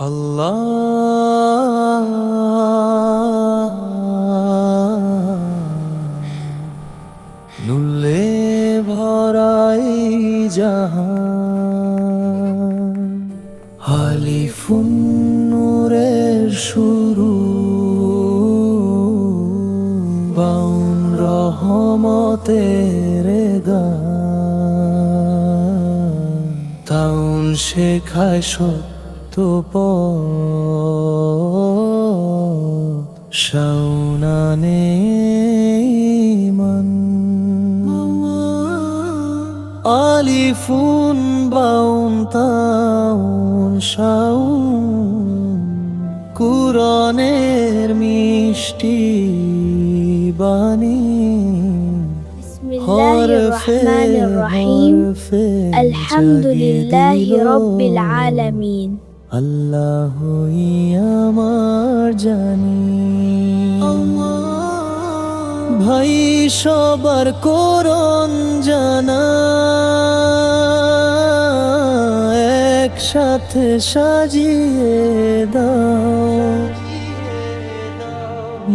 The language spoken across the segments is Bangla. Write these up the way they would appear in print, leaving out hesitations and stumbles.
আল্লাহ নুলে ভরাই জাহান হালিফুন নূরের শুরু বাউন রহমতের গান তাউন শেখায় সত্য শাওনানে মান আলিফুন বাউন তাউন শাউন কুরআনের মিষ্টি বাণী بسم الله الرحمن الرحيم الحمد لله رب العالمين আল্লাহই আমার জানি ভাই সবার করণ জানা একসাথে সাজিয়ে দাও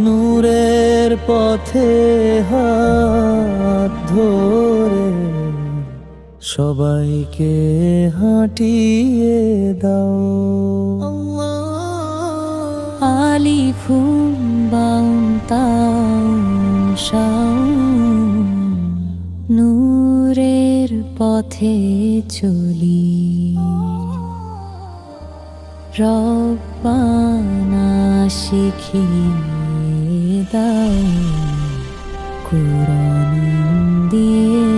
নূরের পথে হাত ধরে সবাইকে হাঁটিয়ে দাও আলিফুন বাউন তাউন শাউন নূরের পথে চলি রব্বানা শিখিয়ে দাও কুরআন দিয়ে